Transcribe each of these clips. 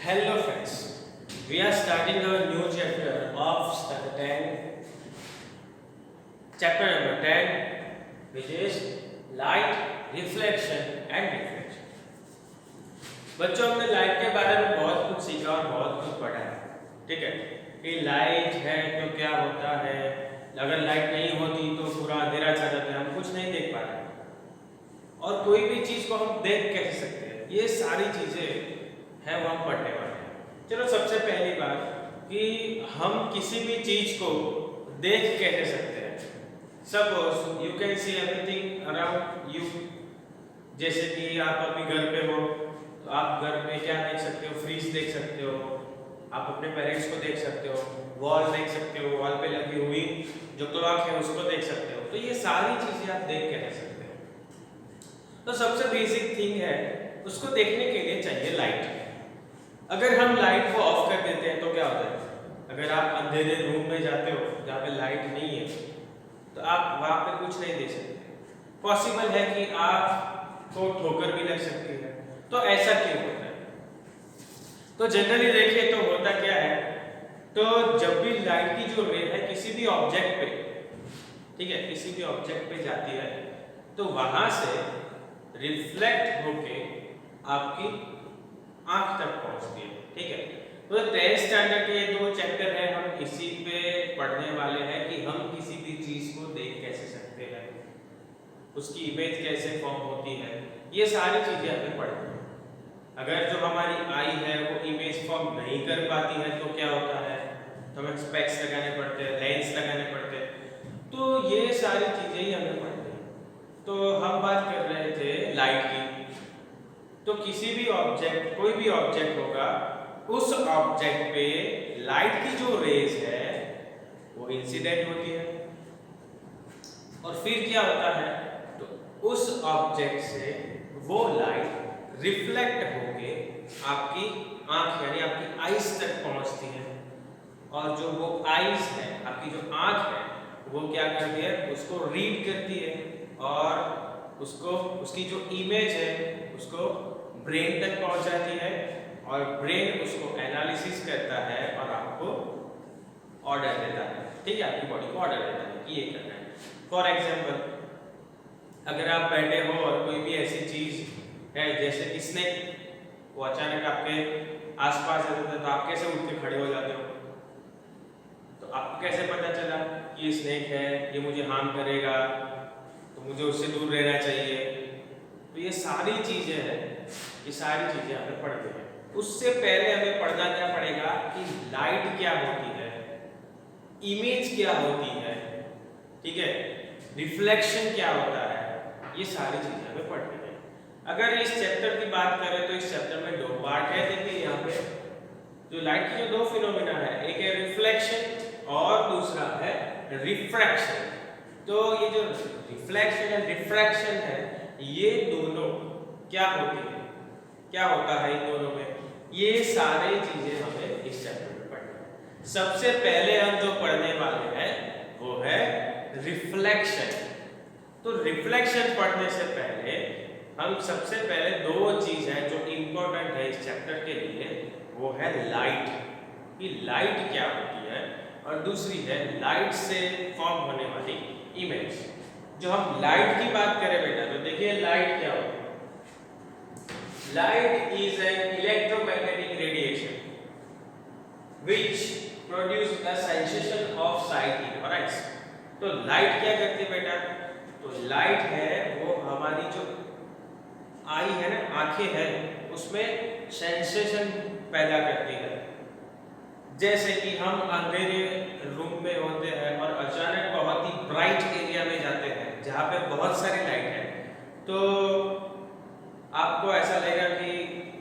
Hello friends, we are starting our new chapter of standard 10, chapter number 10, which is light, reflection and reflection. बच्चों हमने light के बारे में बहुत कुछ सीखा और बहुत कुछ पढ़ा है, ठीक है? कि लाइट है तो क्या होता है, अगर लाइट नहीं होती तो पूरा अंधेरा छा जाता है, हम कुछ नहीं देख पा रहे, और कोई भी चीज को हम देख कैसे सकते हैं, ये सारी चीजें हैं वो हम पढ़ने वाले हैं। चलो सबसे पहली बात कि हम किसी भी चीज को देख कैसे सकते हैं। Suppose you can see everything around you, जैसे कि आप अभी घर पे हो तो आप घर में क्या देख सकते हो, फ्रिज देख सकते हो, आप अपने पेरेंट्स को देख सकते हो, वॉल देख सकते हो, वॉल पे लगी हुई जो क्लॉक है उसको देख सकते हो। तो ये सारी चीजें आप देख के रह सकते हो। तो सबसे बेसिक थिंग है, उसको देखने के लिए चाहिए लाइट। अगर हम लाइट को ऑफ कर देते हैं तो क्या होता है, अगर आप अंधेरे रूम में जाते हो जहाँ पे लाइट नहीं है तो आप वहाँ पे कुछ नहीं देख सकते। पॉसिबल है कि आपको ठोकर भी लग सकती है। तो ऐसा क्यों होता है? तो जनरली देखिए तो होता क्या है, तो जब भी लाइट की जो रे है किसी भी ऑब्जेक्ट पे, ठीक है, किसी भी ऑब्जेक्ट पे जाती है तो वहां से रिफ्लेक्ट होके आपकी आंख तक पहुंचती है, ठीक है? तो 10th स्टैंडर्ड के दो चैप्टर है, हम इसी पे पढ़ने वाले हैं कि हम किसी भी चीज को देख कैसे सकते हैं, उसकी इमेज कैसे फॉर्म होती है, ये सारी चीजें हमें पढ़नी है। अगर जो हमारी आई है वो इमेज फॉर्म नहीं कर पाती है तो क्या होता है, तो हमें स्पेक्स लगाने पड़ते हैं, लेंस लगाने पड़ते हैं। तो ये सारी चीजें ही हमें पढ़नी है। तो हम बात कर रहे थे लाइट की, तो किसी भी ऑब्जेक्ट, कोई भी ऑब्जेक्ट होगा, उस ऑब्जेक्ट पे लाइट की जो रेज है वो इंसिडेंट होती है, और फिर क्या होता है, तो उस ऑब्जेक्ट से वो लाइट रिफ्लेक्ट होके आपकी आंख यानी आपकी आईज तक पहुंचती है, और जो वो आईज है, आपकी जो आंख है, वो क्या करती है, उसको रीड करती है, और उसको उसकी जो इमेज है उसको ब्रेन तक पहुंचाती है, और ब्रेन उसको एनालिसिस करता है और आपको ऑर्डर देता है, ठीक है? आपकी बॉडी को ऑर्डर देता है कि ये करना है। फॉर एग्जाम्पल, अगर आप बैठे हो और कोई भी ऐसी चीज है जैसे कि स्नेक, वो अचानक आपके आसपास आ जाता है तो आप कैसे उठ के खड़े हो जाते हो? तो आपको कैसे पता चला कि ये स्नेक है, ये मुझे हार्म करेगा, तो मुझे उससे दूर रहना चाहिए? तो ये सारी चीजें हैं, ये सारी चीजें हमें पढ़ते हैं। उससे पहले हमें पढ़ना क्या पड़ेगा कि लाइट क्या होती है, इमेज क्या होती है, ठीक है, रिफ्लेक्शन क्या होता है, ये सारी चीजें हमें पढ़नी है। अगर इस चैप्टर की बात करें तो इस चैप्टर में दो पार्ट है। देखिए यहाँ पे जो लाइट की जो दो फिनोमेना है, एक है रिफ्लेक्शन और दूसरा है रिफ्रैक्शन। तो ये जो रिफ्लेक्शन एंड रिफ्रैक्शन है, ये दोनों क्या होती है, क्या होता है इन दोनों में, ये सारी चीजें हमें इस चैप्टर में पढ़नी है। सबसे पहले हम जो पढ़ने वाले हैं वो है रिफ्लेक्शन। तो रिफ्लेक्शन पढ़ने से पहले हम सबसे पहले दो चीज है जो इंपॉर्टेंट है इस चैप्टर के लिए, वो है लाइट, कि लाइट क्या होती है, और दूसरी है लाइट से फॉर्म होने वाली इमेज। जो हम लाइट की बात करें बेटा, तो देखिए लाइट क्या होती है। Light is an electromagnetic radiation which produce a sensation of sight in our eyes। तो लाइट क्या करती है बेटा, तो लाइट है वो हमारी जो आई है ना, आंखें हैं, उसमें सेंसेशन पैदा करती है। जैसे कि हम अंधेरे रूम में होते हैं और अचानक बहुत ही ब्राइट एरिया में जाते हैं जहाँ पे बहुत सारी लाइट है, तो आपको ऐसा लगेगा कि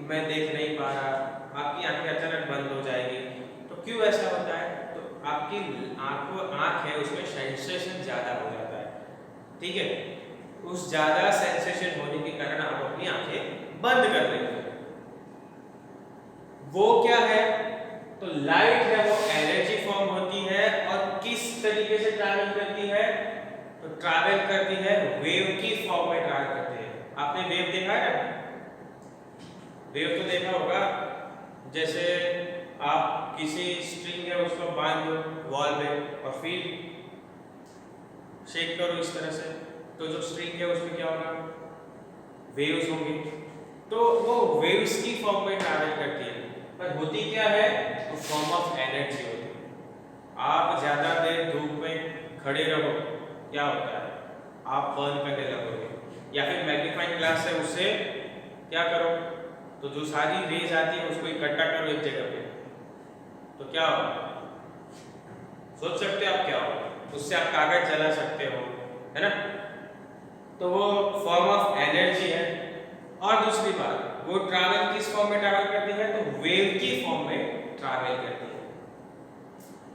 मैं देख नहीं पा रहा, आपकी आंखें अचानक बंद हो जाएगी। तो क्यों ऐसा होता है, तो आपकी आंख है उसमें सेंसेशन ज्यादा हो जाता है, ठीक है? उस ज्यादा सेंसेशन होने के कारण आप अपनी आंखें बंद कर देते हैं। वो क्या है, तो लाइट है वो एनर्जी फॉर्म होती है, और किस तरीके से ट्रैवल करती है, तो ट्रैवल करती है वेव की फॉर्म में ट्रैवल करती है। आपने वेव देखा है ना, वेव तो देखा होगा, जैसे आप किसी स्ट्रिंग है उसको बांध दो वॉल में और फिर शेक करो इस तरह से, तो जो स्ट्रिंग है उसमें क्या होगा, वेव्स होंगे, तो वो वेव्स की फॉर्म में ट्रैवल करती है, पर होती क्या है, तो फॉर्म ऑफ एनर्जी होती है। आप ज्यादा देर धूप में खड़े रहो, क्या होता है, आप बर्न करने लगोगे, या फिर मैग्नीफाइंग ग्लास है उससे क्या करो, तो जो सारी रेज आती है उसको इकट्ठा करो एक जगह पे, तो क्या होगा, सोच सकते हो आप क्या होगा, उससे आप कागज जला सकते हो, है ना, तो वो फॉर्म ऑफ एनर्जी है। और दूसरी बात, वो ट्रैवल किस फॉर्म में ट्रैवल करती है, तो वेव की फॉर्म में ट्रैवल करती है।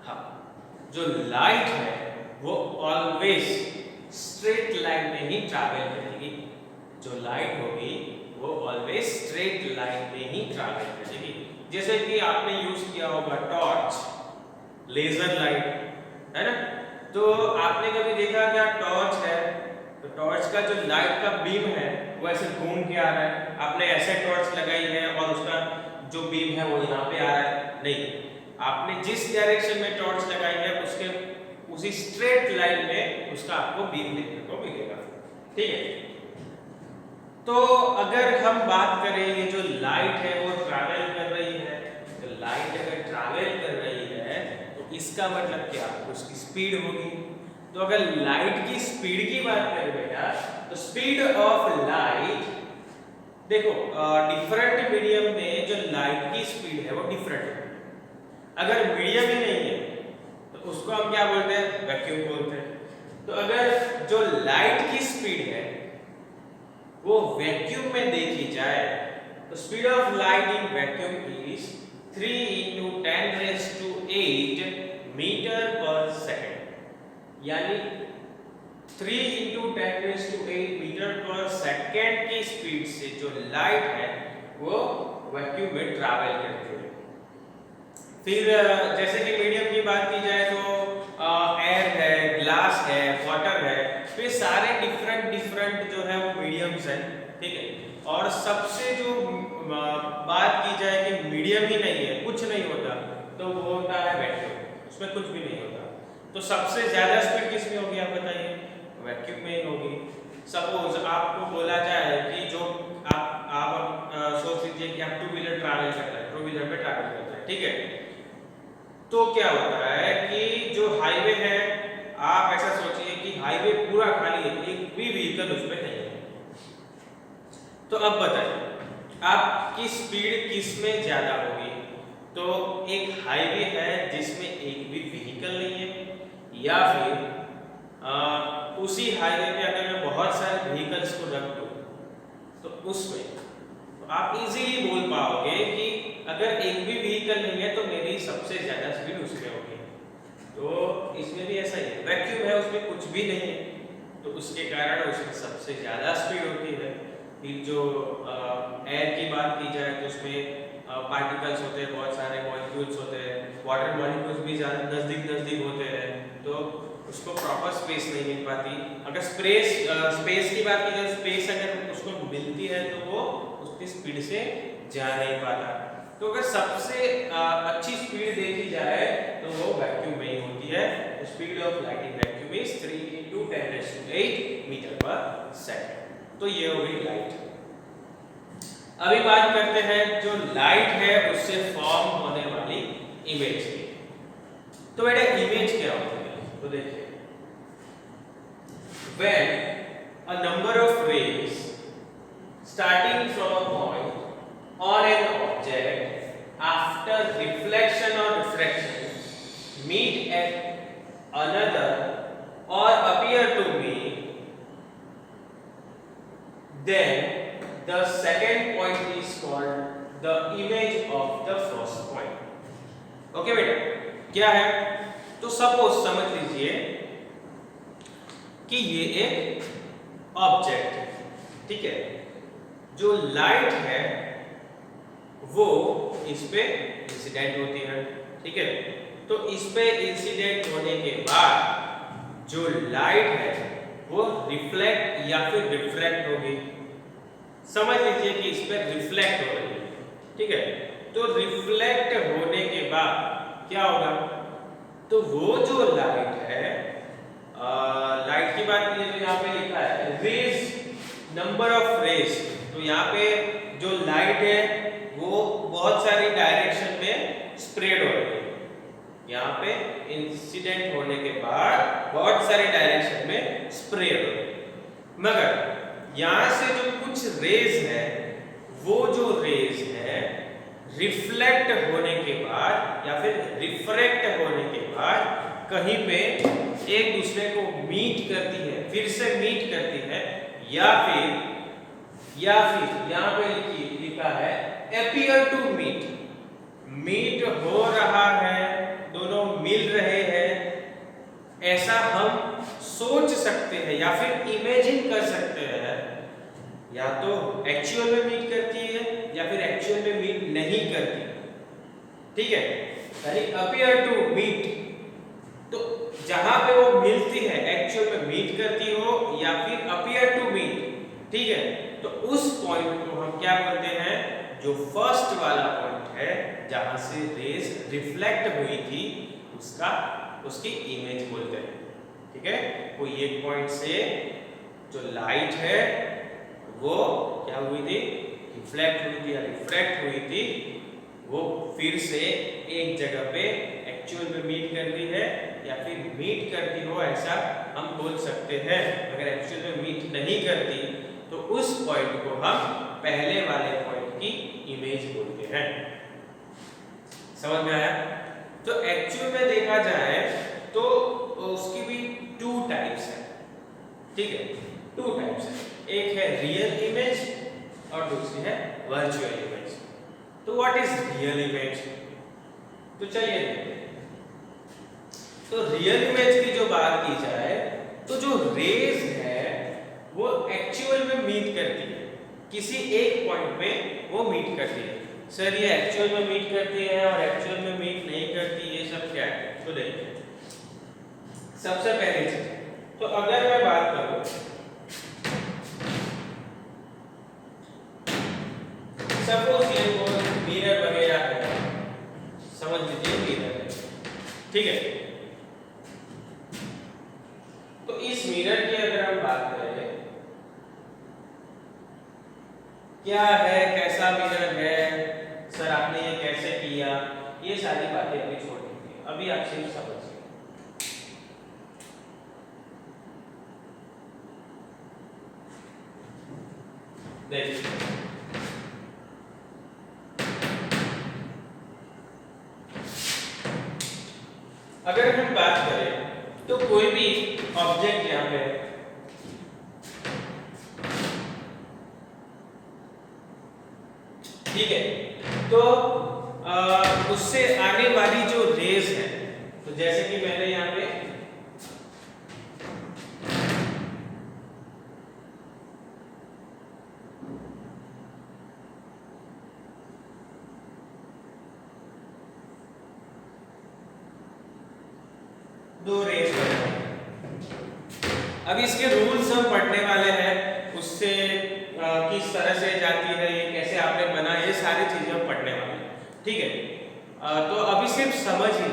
हाँ, जो लाइट है वो ऑलवेज स्ट्रेट लाइन में ही ट्रैवल करेगी, जो लाइट होगी वो ऑलवेज स्ट्रेट लाइन में ही ट्रैवल करेगी। जैसे कि आपने यूज किया होगा टॉर्च, लेजर लाइट, है ना, तो आपने कभी देखा क्या, टॉर्च है तो टॉर्च का जो लाइट का बीम है वो ऐसे घूम के आ रहा है, आपने ऐसे टॉर्च लगाई है और उसका जो बीम है वो यहाँ पे आ रहा है, नहीं, आपने जिस डायरेक्शन में टॉर्च लगाई है उसके उसी स्ट्रेट लाइन में उसका आपको बीम देखने को मिलेगा, ठीक है। तो अगर हम बात करें ये जो लाइट है वो ट्रैवल कर रही है, तो लाइट अगर ट्रैवल कर रही है तो इसका मतलब क्या, उसकी स्पीड होगी। तो अगर लाइट की स्पीड की बात करें बेटा, तो स्पीड ऑफ लाइट, देखो डिफरेंट मीडियम में जो लाइट की स्पीड है वो डिफरेंट है। अगर मीडियम ही नहीं है तो उसको हम क्या बोलते हैं, वैक्यूम बोलते हैं। तो अगर जो लाइट की स्पीड है वो वैक्यूम में देखी जाए तो speed of light in vacuum is 3 × 10⁸ meter per second, यानी 3 × 10⁸ मीटर पर सेकेंड की स्पीड से जो लाइट है वो वैक्यूम में ट्रैवल करती है। फिर जैसे कि मीडियम की बात की जाए तो एयर है, ग्लास है, वाटर है, तो ये सारे डिफरेंट जो है वो मीडियम्स हैं, ठीक है। और सबसे जो बात की जाए कि मीडियम ही नहीं है, कुछ नहीं होता, तो वो होता है वैक्यूम, उसमें कुछ भी नहीं होता। तो सबसे ज्यादा स्पीड किसमें होगी आप बताइए, वैक्यूम में ही होगी। सपोज आपको बोला जाए कि जो आप सोच लीजिए कि आप टू व्हीलर ट्रैवल करता है, टू व्हीलर में ट्रैवल करता है, ठीक है, तो क्या होता है कि जो हाईवे है, आप ऐसा सोचिए कि हाईवे पूरा खाली है, एक भी व्हीकल उसमें नहीं है, तो अब बताइए आपकी स्पीड किसमें ज्यादा होगी। तो एक हाईवे है जिसमें एक भी व्हीकल नहीं है, या फिर उसी हाईवे पे अगर मैं बहुत सारे व्हीकल्स को रख दूं तो उसमें तो आप इजीली बोल पाओगे कि अगर एक भी व्हीकल नहीं है तो मेरी सबसे ज्यादा स्पीड उसमें होगी। तो इसमें भी ऐसा ही है, वैक्यूम है उसमें कुछ भी नहीं है तो उसके कारण उसमें सबसे ज्यादा स्पीड होती है। फिर जो एयर की बात की जाए तो उसमें पार्टिकल्स होते हैं, बहुत सारे मॉलिक्यूल्स होते हैं, वाटर मॉलिक्यूल्स भी ज़्यादा नज़दीक होते हैं, तो उसको प्रॉपर स्पेस नहीं मिल पाती। अगर स्पेस की बात की जाए, स्पेस अगर उसको मिलती है तो वो उसकी स्पीड से जा नहीं पाता। तो अगर सबसे अच्छी स्पीड देखी जाए तो वो वैक्यूम में ही होती है। Speed of light in vacuum is 3 × 10⁸ meter per second. तो ये हो गई लाइट। अभी बात करते हैं जो लाइट है उससे फॉर्म होने वाली इमेज की। तो बेटा इमेज क्या होती है, तो देखिए, when a number of rays starting from a point on an object after reflection or refraction meet at another or appear to meet, then the second point is called the image of the first point. Okay बेटा, क्या है, तो suppose समझ लीजिए कि ये एक object है, ठीक है, जो लाइट है वो इस पे इंसिडेंट होती है, ठीक है, तो इस पे इंसिडेंट होने के बाद जो लाइट है वो रिफ्लेक्ट या फिर रिफ्रैक्ट होगी। समझ लीजिए कि इस पे रिफ्लेक्ट हो रही है, ठीक है, तो रिफ्लेक्ट होने के बाद क्या होगा, तो वो जो लाइट है, लाइट की बात की तो यहाँ पे लिखा है रेज, नंबर ऑफ रेज। तो यहाँ पे जो लाइट है वो बहुत सारी डायरेक्शन में स्प्रेड हो रही है। यहाँ पे इंसिडेंट होने के बाद बहुत सारे डायरेक्शन में स्प्रेड हो रही है, मगर यहाँ से जो कुछ रेज है, वो जो रेज है रिफ्लेक्ट होने के बाद या फिर रिफ्रैक्ट होने के बाद कहीं पे एक दूसरे को मीट करती है, फिर से मीट करती है, या फिर यहाँ पे लिखा है appear to meet, मीट हो रहा है, दोनों मिल रहे हैं, ऐसा हम सोच सकते हैं या फिर इमेजिन कर सकते हैं। या तो एक्चुअल में मीट करती है या फिर एक्चुअल में मीट नहीं करती, ठीक है, यानी appear to meet। तो जहां पे वो मिलती है, एक्चुअल में मीट करती हो या फिर appear to meet, ठीक है, तो उस पॉइंट को हम क्या बोलते हैं, जो फर्स्ट वाला पॉइंट है जहां से रेज रिफ्लेक्ट हुई थी उसकी इमेज बोलते हैं, ठीक है। कोई एक पॉइंट से जो लाइट है वो क्या हुई थी, रिफ्लेक्ट हुई थी या रिफ्रैक्ट हुई थी, वो फिर से एक जगह पे एक्चुअल में मीट कर रही है या फिर मीट करती हो, ऐसा हम बोल सकते हैं। अगर एक्चुअल में मीट नहीं करती तो उस पॉइंट को हम पहले वाले पॉइंट की इमेज बोलते हैं। समझ में आया? तो एक्चुअल में देखा जाए तो उसकी भी टू टाइप्स है, ठीक है, टू टाइप्स है, एक है रियल इमेज और दूसरी है वर्चुअल इमेज। तो व्हाट इज रियल इमेज? तो चलिए देखते हैं। तो रियल इमेज की जो बात की जाए तो जो रेज है वो एक्चुअल में मीट करती है, किसी एक पॉइंट पे वो मीट करती है। सर ये एक्चुअल में मीट करती है और एक्चुअल में मीट नहीं करती, ये सब क्या है? तो देखिए सबसे पहली चीज, तो अगर मैं बात करूं, सपोज ये कोई मिरर वगैरह है, समझ लीजिए मिरर है, ठीक है। तो इस मिरर की अगर हम बात करें, क्या है, कैसा मिरर है, सर आपने ये कैसे किया, ये सारी बातें अभी छोड़ दीजिए, अभी आप सिर्फ समझिए। देखिए अगर हम बात करें तो कोई भी ऑब्जेक्ट यहाँ पे, ठीक है, तो उससे आने वाली जो रेज है, तो जैसे कि मैंने यहाँ पे दो रेज बनाई, अब इसके रूल्स हम पढ़ने वाले हैं, उससे किस तरह से जाती है, ये कैसे आपने बना, ये सारी चीजें हम पढ़ने वाले हैं, ठीक है। तो अभी सिर्फ समझिए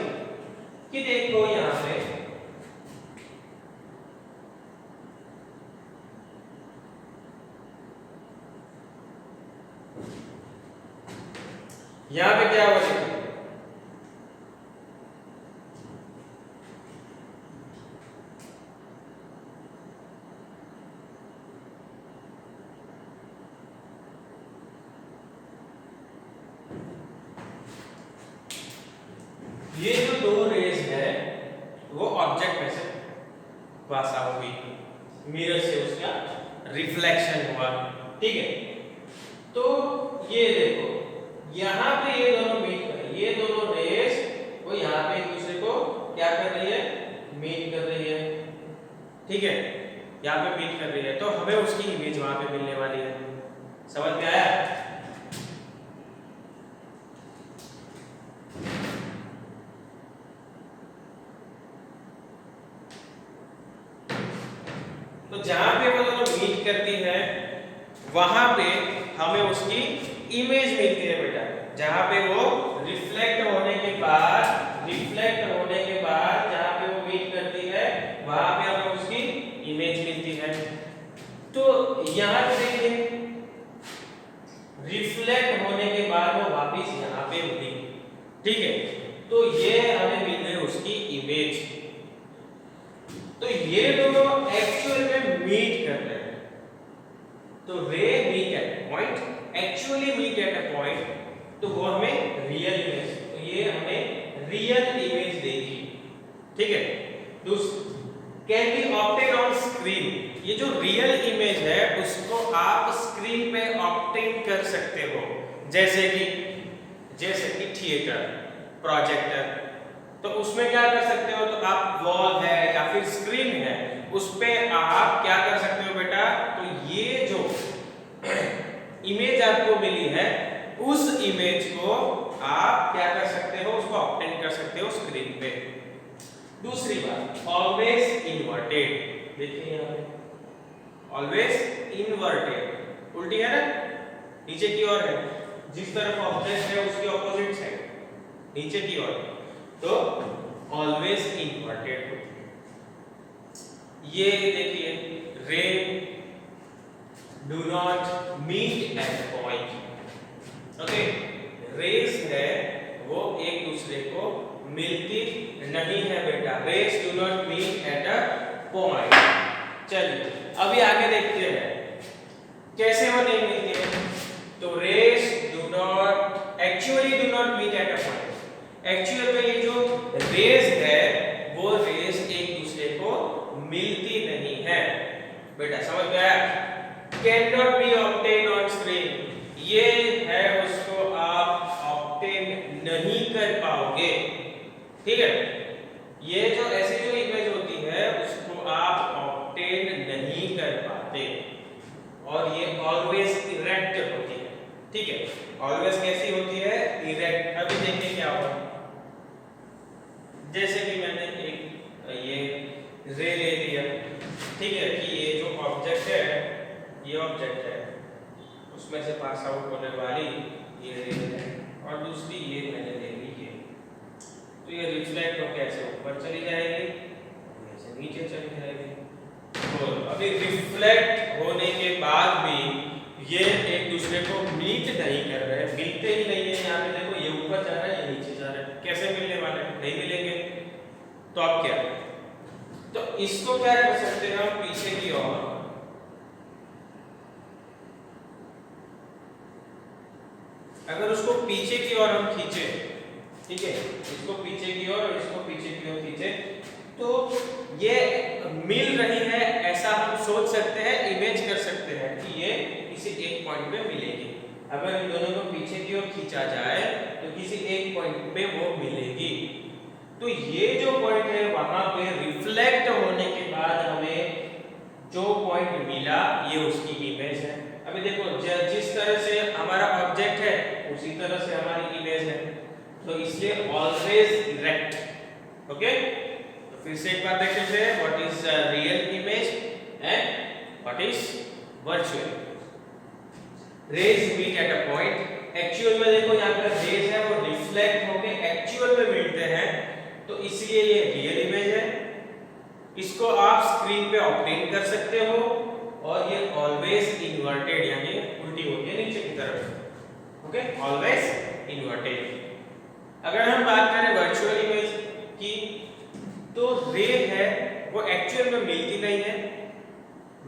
कि देखो यहाँ पे क्या हो रहा है, ये जो दो रेज है वो ऑब्जेक्ट में से पास आउट हुई, मिरर से उसका रिफ्लेक्शन हुआ, ठीक है। तो ये देखो यहाँ पे ये दोनों मीट कर रही है, ये दोनों रेज वो यहाँ पे एक दूसरे को क्या कर रही है, मीट कर रही है, ठीक है, यहाँ पे मीट कर रही है, तो हमें उसकी इमेज वहां पे मिलने वाली है। समझ में आया? तो जहां पे वो दोनों मीट करती है वहां पे हमें उसकी इमेज मिलती है बेटा, जहां पे वो रिफ्लेक्ट होने के बाद जहां पे वो मीट करती है वहां पे हमें उसकी इमेज मिलती है। तो यहां पे देखिए रिफ्लेक्ट होने के बाद वो वापस यहां पे उठी, ठीक है, तो ये हमें मिल गई उसकी इमेज। तो ये दोनों एक्चुअल में मीट कर रहे हैं, तो ray meet at point, actually meet at a point, तो वो हमें रियल इमेज, तो ये हमें रियल इमेज देगी, ठीक है। Can be obtain on screen, ये जो रियल इमेज है उसको आप स्क्रीन पे ऑब्टेन कर सकते हो, जैसे कि थिएटर, प्रोजेक्टर, तो उसमें क्या कर सकते हो, तो आप वॉल है या फिर स्क्रीन है उस पे आप क्या कर सकते हो बेटा, तो ये जो इमेज आपको मिली है उस इमेज को आप क्या कर सकते हो, उसको ऑब्टेन कर सकते हो स्क्रीन पे। दूसरी बात, ऑलवेज इन्वर्टेड, देखिए यहाँ पे ऑलवेज इन्वर्टेड, उल्टी है ना, नीचे की ओर है, जिस तरफ ऑब्जेक्ट है उसकी ऑपोजिट साइड नीचे की ओर, तो ऑलवेज इन्वर्टेड। ये देखिए ray do not meet at point, okay, rays है वो एक दूसरे को मिलती नहीं है बेटा, rays do not meet at a point. चलिए अभी आगे देखते हैं कैसे वो नहीं मिलती है, तो rays do not actually do not meet at a point, actual में ये जो रेस है वो रेस एक दूसरे को मिलती नहीं है बेटा, समझ में आया। Can not be obtain on screen, ये है उसको आप ऑब्टेन नहीं कर पाओगे, ठीक है, ये जो ऐसी जो इमेज होती है उसको आप ऑब्टेन नहीं कर पाते, और ये ऑलवेज इरेक्ट होती है, ठीक है, ऑलवेज कैसी होती है, इरेक्ट। अभी देखिए क्या होगा, जैसे कि मैंने एक ये रे ले लिया, ठीक है, कि ये जो ऑब्जेक्ट है, ये ऑब्जेक्ट है, उसमें से पास आउट होने वाली ये रे है, और दूसरी ये मैंने ले ली है, तो ये रिफ्लेक्ट होकर ऐसे ऊपर चली जाएगी, ऐसे नीचे चली जाएगी। तो अभी रिफ्लेक्ट होने के बाद भी ये एक दूसरे को मीट नहीं कर रहे, मिलते ही नहीं है। यहाँ पे देखो ये ऊपर जा रहा है, ये नीचे जा रहा है, कैसे मिलने वाले हैं, नहीं मिलेंगे। तो अब क्या, तो इसको क्या कर सकते हैं हम, पीछे की ओर, अगर उसको पीछे की ओर हम खींचे, ठीक है, इसको पीछे की ओर और इसको पीछे की ओर खींचे, तो ये मिल रही है ऐसा हम सोच सकते हैं, इमेज कर सकते हैं कि ये किसी एक पॉइंट पे मिलेगी। अगर इन दोनों को पीछे की ओर खींचा जाए तो किसी एक पॉइंट पे वो मिलेगी। तो ये जो पॉइंट है वहां पे रिफ्लेक्ट होने के बाद हमें जो पॉइंट मिला ये उसकी इमेज है। अभी देखो जिस तरह से हमारा ऑब्जेक्ट है उसी तरह से हमारी इमेज है, तो इसलिए ऑलवेज इरेक्ट, ओके। तो फिर से एक बार देखते हैं, what is real image and what is virtual. Rays meet at a point, actual में देखो यहाँ पर रेज है वो रिफ्लेक्ट होके एक्चुअल में मिलते हैं, तो इसलिए ये रियल इमेज है, इसको आप स्क्रीन पे ऑब्टेन कर सकते हो, और ये ऑलवेज इन्वर्टेड यानी उल्टी होती है नीचे की तरफ, ओके, ऑलवेज इन्वर्टेड। अगर हम बात करें वर्चुअल इमेज की, तो रे है वो एक्चुअल में मिलती नहीं है,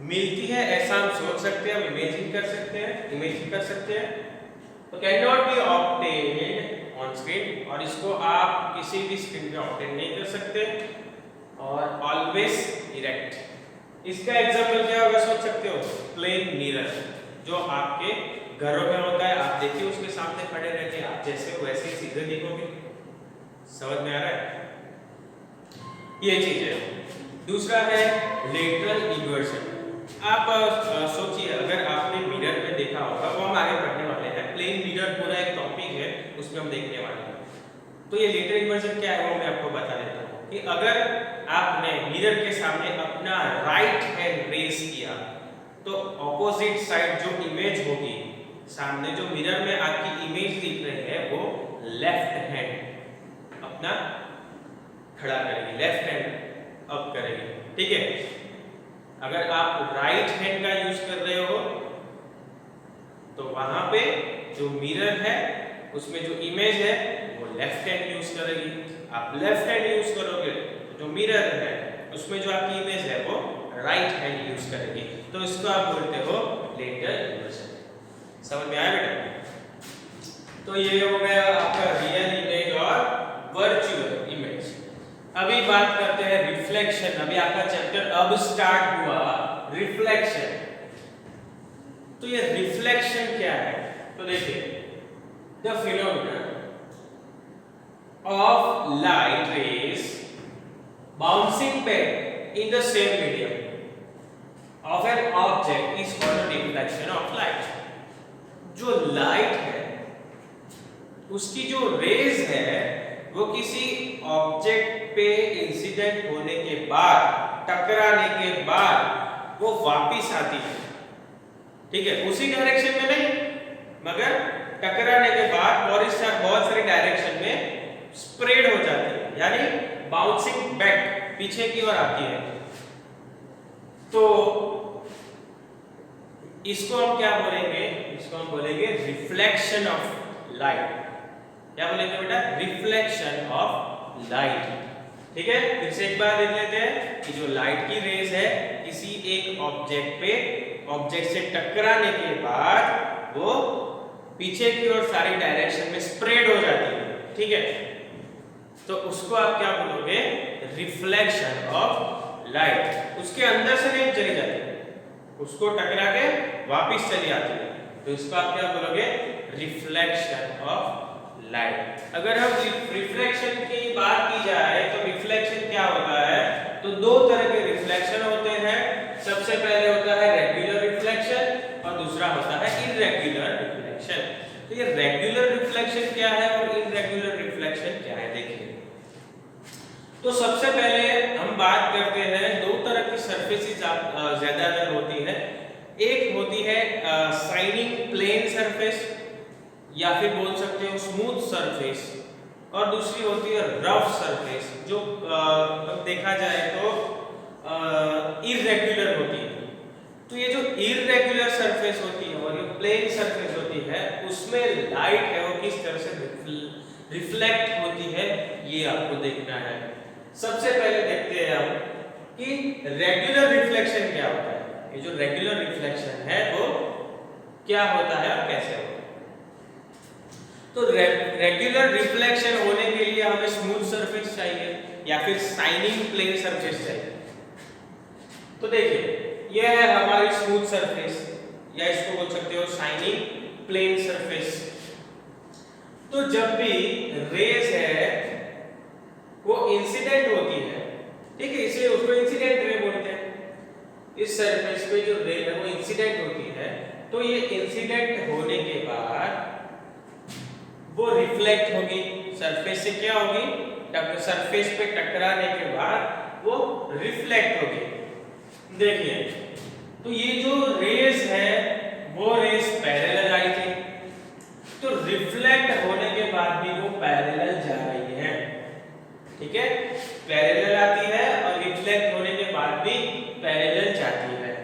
मिलती है ऐसा हम सोच सकते हैं, हम इमेजिन कर सकते हैं, तो can not be obtained on screen, और इसको आप किसी भी स्क्रीन पे ऑब्टेन नहीं कर सकते, और ऑलवेज इरेक्ट। इसका एग्जांपल क्या होगा सोच सकते हो, प्लेन मिरर जो आपके घरों में होता है, आप देखिए उसके सामने खड़े रहते आप जैसे हो वैसे ही सीधे दिखोगे, समझ में आ रहा है, ये चीज है। दूसरा है लेटरल इन्वर्जन। आप सोचिए अगर आपने मिरर में देखा होगा, वो हम आगे पढ़ने वाले हैं, प्लेन मिरर पूरा एक टॉपिक है उसमें हम देखने वाले हैं। तो ये लेटरल इन्वर्जन क्या है वो मैं आपको बता देता हूँ कि अगर आपने मिरर के सामने अपना राइट हैंड रेज किया तो ऑपोजिट साइड जो इमेज होगी सामने जो मिरर में आपकी इमेज दिख रही है वो लेफ्ट हैंड अपना खड़ा करेगी, लेफ्ट हैंड अप करेगी, ठीक है। अगर आप राइट हैंड का यूज कर रहे हो तो वहां पे जो मिरर है उसमें जो इमेज है वो लेफ्ट हैंड यूज करेगी। आप लेफ्ट हैंड यूज करोगे तो जो मिरर है उसमें जो आपकी इमेज है वो राइट हैंड यूज करेगी। तो इसको आप बोलते हो लेटर इन्वर्जन। समझ में आया बेटा? तो ये हो गया आपका रियल इमेज और वर्चुअल इमेज। अभी बात करते हैं रिफ्लेक्शन। अभी आपका चैप्टर अब स्टार्ट हुआ, रिफ्लेक्शन। तो ये रिफ्लेक्शन क्या है? तो देखिए, the phenomena of light rays bouncing back in the same medium of an object is called reflection of light. जो लाइट है उसकी जो रेज है वो किसी ऑब्जेक्ट पे इंसिडेंट होने के बाद, टकराने के बाद वो वापिस आती है, ठीक है, उसी डायरेक्शन में नहीं मगर टकराने के बाद और इस बहुत सारी डायरेक्शन में स्प्रेड हो जाती है, यानी बाउंसिंग बैक, पीछे की ओर आती है। तो इसको हम क्या बोलेंगे? इसको हम बोलेंगे रिफ्लेक्शन ऑफ लाइट। क्या बोलेंगे बेटा? रिफ्लेक्शन ऑफ लाइट, ठीक है। फिर से एक बार देख लेते हैं कि जो लाइट की रेज है किसी एक ऑब्जेक्ट पे, ऑब्जेक्ट से टकराने के बाद वो पीछे की ओर सारी डायरेक्शन में स्प्रेड हो जाती है, ठीक है। तो उसको आप क्या बोलोगे? Reflection of light. उसके अंदर से नहीं चली जाती, उसको टकरा के वापस चली आती है, तो इसको आप क्या बोलोगे? Reflection of light. अगर हम रिफ्लेक्शन की बात की जाए तो रिफ्लेक्शन क्या होता है? तो दो तरह के रिफ्लेक्शन होते हैं। सबसे पहले होता है रेगुलर रिफ्लेक्शन और दूसरा होता है इररेगुलर रिफ्लेक्शन। तो ये रेगुलर रिफ्लेक्शन क्या है और इररेगुलर रिफ्लेक्शन क्या है, देखिए। तो सबसे पहले हम बात करते हैं दो तरह की सरफेसेस ज्यादातर होती है। एक होती है शाइनिंग प्लेन सरफेस या फिर बोल सकते हो स्मूथ सरफेस, और दूसरी होती है रफ सरफेस जो देखा जाए तो इररेगुलर होती है। तो ये जो इररेगुलर सरफेस होती है और ये प्लेन सरफेस होती है उसमें लाइट है वो किस तरह से रिफ्लेक्ट होती है, ये आपको देखना है। सबसे पहले देखते हैं हम कि रेगुलर रिफ्लेक्शन क्या होता है। ये जो रेगुलर रिफ्लेक्शन है वो क्या होता है और कैसे होता है? तो रेगुलर रिफ्लेक्शन होने के लिए हमें स्मूथ सरफेस चाहिए या फिर शाइनिंग प्लेन सरफेस चाहिए। तो देखिए, यह है हमारी स्मूथ सरफेस या इसको बोल सकते हो शाइनिंग प्लेन सरफेस। तो जब भी रेज है वो इंसिडेंट होती है, ठीक है, इसलिए उसको इंसिडेंट रे बोलते हैं। इस सरफेस पे जो रे है वो इंसिडेंट होती है, तो ये इंसिडेंट होने के बाद वो रिफ्लेक्ट होगी सरफेस से। क्या होगी? सरफेस पे टकराने के बाद वो रिफ्लेक्ट होगी। देखिए, तो ये जो रेज है वो रेज पैरेलल आई थी, तो रिफ्लेक्ट होने के बाद भी वो पैरेलल जा रही है, ठीक है, पैरेलल आती है और रिफ्लेक्ट होने के बाद भी पैरेलल जाती है।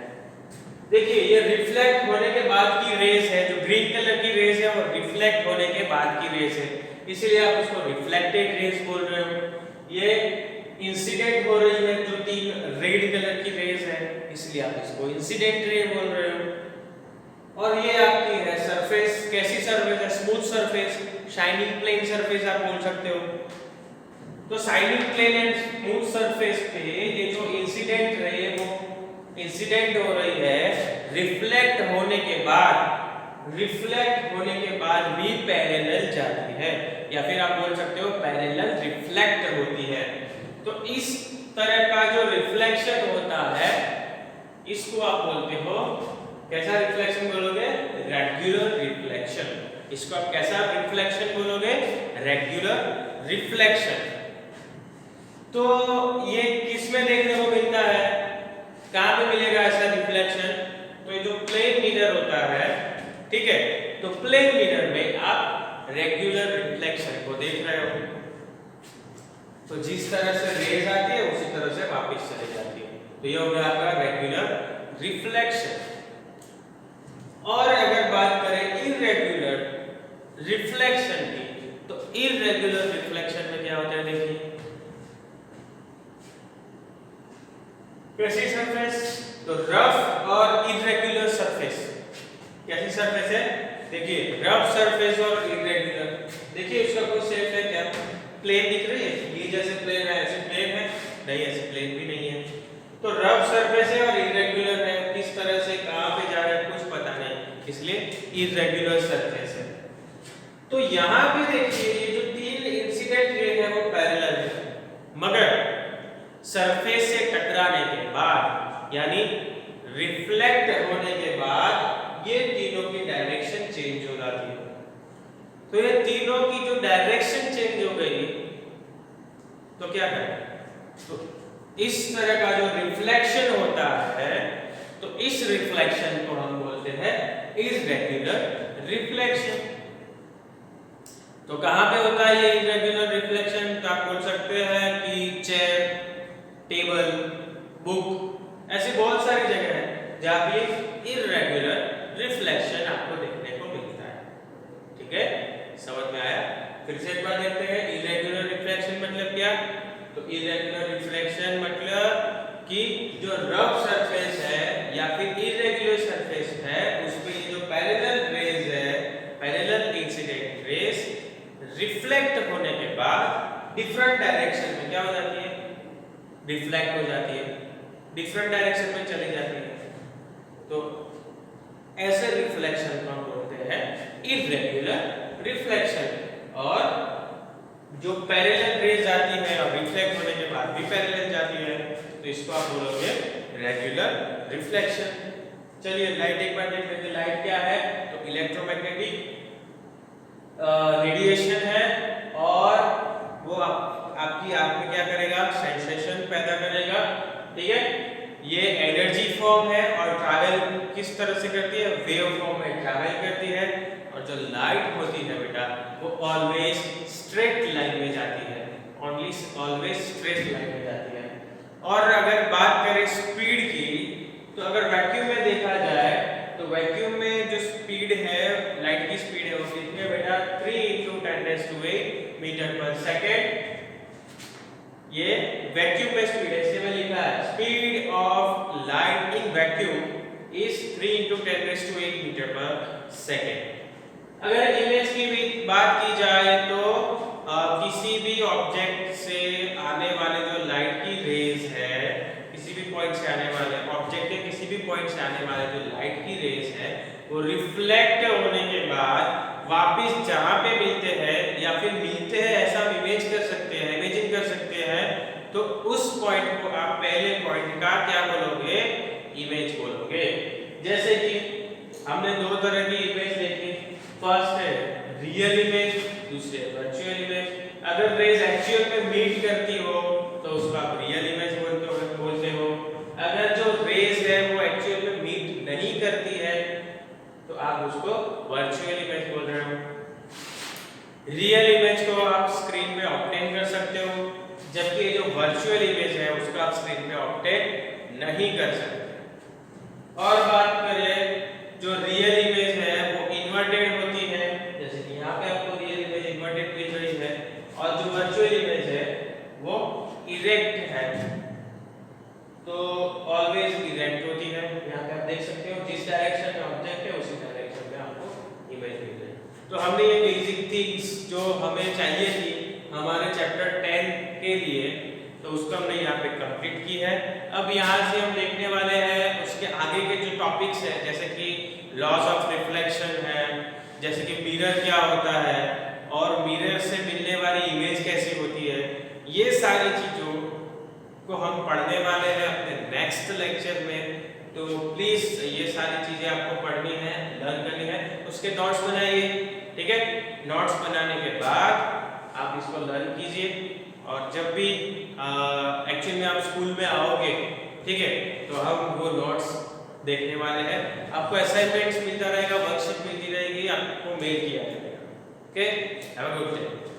देखिए, ये रिफ्लेक्ट होने के बाद की रेज है, जो ग्रीन कलर की रेज है वो रिफ्लेक्ट होने के बाद की रेज है, इसलिए आप इसको रिफ्लेक्टेड रेज बोल रहे हो। ये इंसिडेंट हो रही है जो कि रेड कलर की रेज है, इसलिए आप इसको इंसिडेंट रे बोल रहे हो। और ये आपकी है सरफेस, कैसी सरफेस है? Smooth surface, shining plane surface आप बोल सकते हो। तो shining plane and smooth surface पे ये जो इंसिडेंट रे वो इंसिडेंट हो रही है, रिफ्लेक्ट होने के बाद भी पैरेलल जाती है, या फिर आप बोल सकते हो पैरेलल रिफ्लेक्ट होती है। तो इस तरह का जो रिफ्लेक्शन होता है इसको आप बोलते हो, कैसा रिफ्लेक्शन बोलोगे? Regular reflection. इसको आप कैसा रिफ्लेक्शन बोलोगे? Regular reflection. तो ये किसमें देखने को मिलता है? कहां पे मिलेगा ऐसा रिफ्लेक्शन? तो ये जो प्लेन मिरर होता है, ठीक है, तो प्लेन मिरर में आप रेगुलर रिफ्लेक्शन को देख रहे हो। तो जिस तरह से रेज आती है उसी तरह से वापस चली जाती है, तो ये हो गया आपका रेगुलर रिफ्लेक्शन। और अगर बात करें इररेगुलर रिफ्लेक्शन की, तो इररेगुलर रिफ्लेक्शन में क्या होता है, देखिए कैसी सरफेस, तो रफ और इररेगुलर सरफेस। कैसी सरफेस है, देखिए रफ सरफेस और इररेगुलर। देखिए उसका कोई शेप है क्या, प्लेन दिख रही है, ये जैसे प्लेन है ऐसे प्लेन है नहीं, ऐसे प्लेन भी नहीं है। तो रफ सरफेस है और इररेगुलर है, किस तरह से कहां पे जा रहा है कुछ पता नहीं, इसलिए इररेगुलर सरफेस है। तो यहां पे देखिए ये जो तीन इंसिडेंट रे है वो पैरेलल है, मगर सरफेस से टकराने के बाद यानी रिफ्लेक्ट होने के बाद ये तीनों की डायरेक्शन चेंज हो जाती है। तो ये तीनों की जो डायरेक्शन चेंज हो गई तो क्या करें, तो इस तरह का जो रिफ्लेक्शन होता है, तो इस रिफ्लेक्शन को हम बोलते हैं इररेगुलर रिफ्लेक्शन। तो कहां पे होता है ये इररेगुलर रिफ्लेक्शन, तो आप बोल सकते हैं कि चेयर, टेबल, बुक, ऐसी बहुत सारी जगह है जहां पे इररेगुलर रिफ्लेक्शन आपको देखने को मिलता है। ठीक है, समझ में आया? फिर से एक बार देखते हैं इररेगुलर रिफ्लेक्शन मतलब क्या। तो इररेगुलर रिफ्लेक्शन मतलब कि जो रफ सरफेस है या फिर इररेगुलर सरफेस है उस पे ये जो पैरेलल रेज है, पैरेलल इंसिडेंट रेज रिफ्लेक्ट होने के बाद डिफरेंट डायरेक्शन में क्या हो जाती है, रिफ्लेक्ट हो जाती है, डिफरेंट डायरेक्शन में चली जाती है। तो ऐसे रिफ्लेक्शन को हम बोलते हैं इररेगुलर रिफ्लेक्शन। और जो पैरेलल रेज आती है और रिफ्लेक्ट होने के बाद भी पैरेलल जाती है तो इसको आप बोलोगे रेगुलर रिफ्लेक्शन। चलिए लाइट एक बार देख लेते हैं, लाइट क्या है, तो इलेक्ट्रोमैग्नेटिक रेडिएशन है और वो आपकी आंख में क्या करेगा, सेंसेशन पैदा करेगा। ठीक है, ये एनर्जी फॉर्म है और ट्रैवल किस तरह से करती है, वेव फॉर्म में ट्रैवल करती है। और जो लाइट होती है बेटा वो ऑलवेज स्ट्रेट लाइन में जाती है, ऑलवेज स्ट्रेट लाइन में जाती है। और अगर बात करें स्पीड की, तो अगर वैक्यूम में देखा जाए तो वैक्यूम में जो स्पीड है, लाइट की स्पीड है वो कितनी है बेटा, 3 × 10⁸ मीटर पर सेकेंड। ये वैक्यूम में स्पीड है, इसमें लिखा है speed of light in vacuum is 3 × 10⁸ meter per second. अगर इमेज की भी बात की जाए तो किसी भी ऑब्जेक्ट से आने वाले जो लाइट की रेज है, किसी भी पॉइंट से आने वाले ऑब्जेक्ट के किसी भी पॉइंट से आने वाले जो लाइट की रेज है वो रिफ्लेक्ट होने के बाद वापस जहां पे मिलते हैं या फिर मिलते हैं ऐसा इमेज कर सकते हैं, इमेजिन कर सकते हैं, तो उस पॉइंट को आप पहले पॉइंट का क्या बोलोगे, इमेज बोलोगे। जैसे कि हमने दो तरह की इमेज देखी, फर्स्ट है रियल इमेज, दूसरे वर्चुअल इमेज। अगर रेज एक्चुअल में मीट करती हो तो उसको आप रियल इमेज बोलते हो। अगर जो रेज है वो एक्चुअल में मीट नहीं करती है तो आप उसको वर्चुअल इमेज बोल रहे हो। रियल इमेज को आप स्क्रीन पे ऑब्टेन कर सकते हो, जबकि जो वर्चुअल इमेज है उसको आप स्क्रीन पे ऑब्टेन नहीं कर सकते। और बात करें जो रियल इमेज है वो इन्वर्टेड होती है, जैसे कि यहाँ पे आपको रियल इमेज इन्वर्टेड दिख रही है, और जो वर्चुअल इमेज है वो इरेक्ट है, तो ऑलवेज इरेक्ट होती है। यहाँ पे आप देख सकते हो जिस डायरेक्शन में ऑब्जेक्ट है उसी डायरेक्शन में आपको इमेज मिल रही है। तो हमने ये बेसिक थिंग्स जो हमें चाहिए थी हमारे चैप्टर 10 के लिए, तो उसको हमने यहाँ पे कंप्लीट की है। अब यहाँ से हम देखने वाले हैं उसके आगे के जो टॉपिक्स हैं, जैसे कि लॉस ऑफ रिफ्लेक्शन है, जैसे कि मिरर क्या होता है और मिरर से मिलने वाली इमेज कैसी होती है, ये सारी चीजों को हम पढ़ने वाले हैं अपने नेक्स्ट लेक्चर में। तो प्लीज ये सारी चीजें आपको पढ़नी है, लर्न करनी है, उसके नोट्स बनाइए। ठीक है, नोट्स बनाने के बाद आप इसको लर्न कीजिए, और जब भी एक्चुअली में आप स्कूल में आओगे, ठीक है, तो हम वो नोट्स देखने वाले हैं। आपको असाइनमेंट्स मिलता रहेगा, वर्कशीट मिलती रहेगी, आपको मेल किया जाएगा। Okay, have a good day.